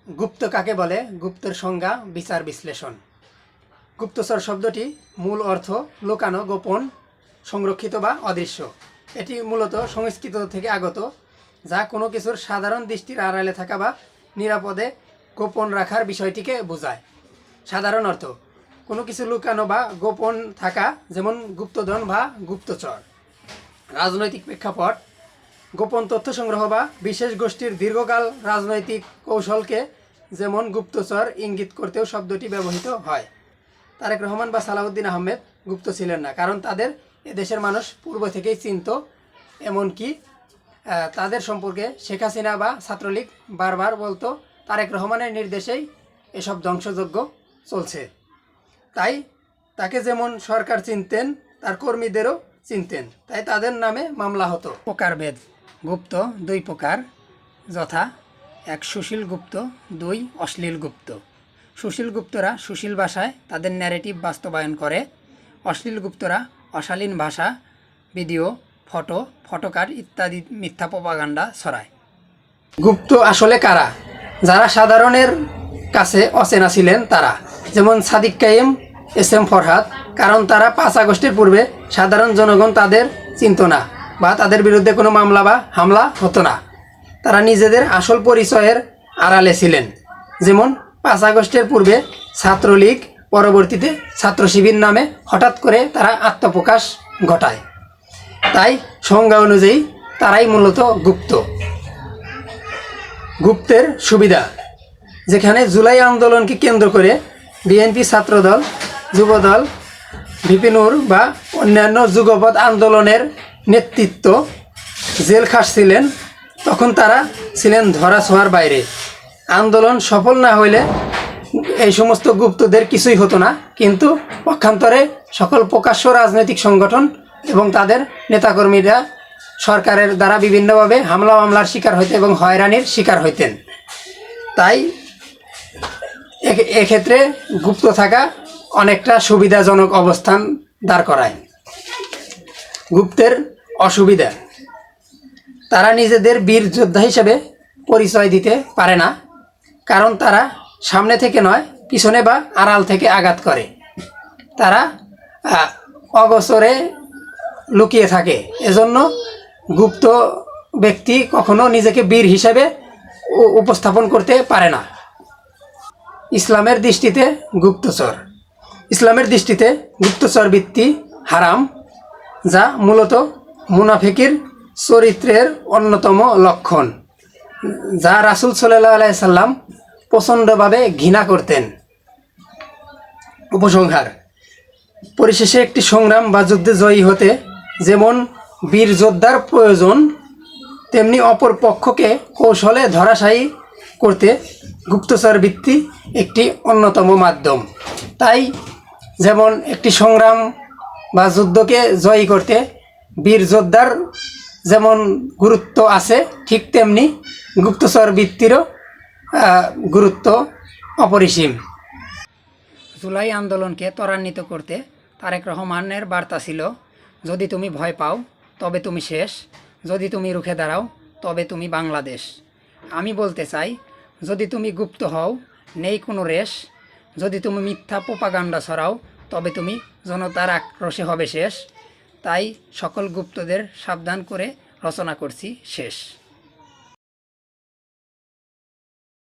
গুপ্ত কাকে বলে? গুপ্তের সংজ্ঞা, বিচার বিশ্লেষণ। গুপ্তচর শব্দটি মূল অর্থ লুকানো, গোপন, সংরক্ষিত বা অদৃশ্য। এটি মূলত সংস্কৃত থেকে আগত, যা কোনো কিছুর সাধারণ দৃষ্টির আড়ালে থাকা বা নিরাপদে গোপন রাখার বিষয়টিকে বোঝায়। সাধারণ অর্থ: কোনো কিছু লুকানো বা গোপন থাকা, যেমন গুপ্তধন বা গুপ্তচর। রাজনৈতিক প্রেক্ষাপট: গোপন তথ্য সংগ্রহ বা বিশেষ গোষ্ঠীর দীর্ঘকাল রাজনৈতিক কৌশলকে যেমন গুপ্তচর ইঙ্গিত করতেও শব্দটি ব্যবহৃত হয়। তারেক রহমান বা সালাউদ্দিন আহমেদ গুপ্ত ছিলেন না, কারণ তাদের এদেশের মানুষ পূর্ব থেকেই চিনত। এমনকি তাদের সম্পর্কে শেখ হাসিনা বা ছাত্রলীগ বারবার বলতো তারেক রহমানের নির্দেশেই এসব ধ্বংসযজ্ঞ চলছে। তাই তাকে যেমন সরকার চিনতেন, তার কর্মীদেরও চিনতেন, তাই তাদের নামে মামলা হতো। প্রকারভেদ: গুপ্ত দুই প্রকার, যথা: এক সুশীল গুপ্ত, দুই অশ্লীল গুপ্ত। সুশীল গুপ্তরা সুশীল ভাষায় তাদের ন্যারেটিভ বাস্তবায়ন করে। অশ্লীল গুপ্তরা অশালীন ভাষা, ভিডিও, ফটো, ফটোকার্ড ইত্যাদি মিথ্যা প্রপাগান্ডা ছড়ায়। গুপ্ত আসলে কারা? যারা সাধারণের কাছে অচেনা ছিলেন তারা, যেমন সাদিক কাইম, এস.এম. ফরহাদ, কারণ তারা 5 আগস্টের পূর্বে সাধারণ জনগণ তাদের চিনত না বা তাদের বিরুদ্ধে কোনো মামলা বা হামলা হতো না। তারা নিজেদের আসল পরিচয়ের আড়ালে ছিলেন, যেমন 5 আগস্টের পূর্বে ছাত্রলীগ, পরবর্তীতে ছাত্র শিবির নামে হঠাৎ করে তারা আত্মপ্রকাশ ঘটায়। তাই সংজ্ঞা অনুযায়ী তারাই মূলত গুপ্ত। গুপ্তের সুবিধা: যেখানে জুলাই আন্দোলনকে কেন্দ্র করে বিএনপি, ছাত্রদল, যুবদল, ভিপি নূর বা অন্যান্য যুগপৎ আন্দোলনের নেতৃত্ব জেল খাটছিলেন, তখন তারা ছিলেন ধরাছোঁয়ার বাইরে। আন্দোলন সফল না হইলে এই সমস্ত গুপ্তদের কিছুই হতো না, কিন্তু পক্ষান্তরে সকল প্রকাশ্য রাজনৈতিক সংগঠন এবং তাদের নেতাকর্মীরা সরকারের দ্বারা বিভিন্নভাবে হামলা মামলার শিকার হইতেন এবং হয়রানির শিকার হইতেন। তাই এক্ষেত্রে গুপ্ত থাকা অনেকটা সুবিধাজনক অবস্থান দাঁড় করায়। গুপ্তের অসুবিধা: তারা নিজেদের বীর যোদ্ধা হিসেবে পরিচয় দিতে পারে না, কারণ তারা সামনে থেকে নয়, পিছনে বা আড়াল থেকে আঘাত করে। তারা অগোচরে লুকিয়ে থাকে, এজন্য গুপ্ত ব্যক্তি কখনো নিজেকে বীর হিসেবে উপস্থাপন করতে পারে না। ইসলামের দৃষ্টিতে গুপ্তচর: ইসলামের দৃষ্টিতে গুপ্তচর বৃত্তি হারাম, যা মূলত মুনাফিকের চরিত্রের অন্যতম লক্ষণ, যা রাসূল সাল্লাল্লাহু আলাইহি সাল্লাম প্রচণ্ডভাবে ঘৃণা করতেন। উপসংহার: পরিশেষে একটি সংগ্রাম বা যুদ্ধে জয়ী হতে যেমন বীর যোদ্ধার প্রয়োজন, তেমনি অপর পক্ষকে কৌশলে ধরাশায়ী করতে গুপ্তচর বৃত্তি একটি অন্যতম মাধ্যম। তাই যেমন একটি সংগ্রাম বা যুদ্ধকে জয়ী করতে বীর যোদ্ধার যেমন গুরুত্ব আছে, ঠিক তেমনি গুপ্তচর বৃত্তিরও গুরুত্ব অপরিসীম। জুলাই আন্দোলনকে ত্বরান্বিত করতে তারেক রহমানের বার্তা ছিল: যদি তুমি ভয় পাও তবে তুমি শেষ, যদি তুমি রুখে দাঁড়াও তবে তুমি বাংলাদেশ। আমি বলতে চাই, যদি তুমি গুপ্ত হও নেই কোনো রেশ, যদি তুমি মিথ্যা প্রপাগান্ডা ছড়াও তবে তুমি জনতার আক্রোশে হবে শেষ। তাই সকল গুপ্তদের সাবধান করে রচনা করছি শেষ।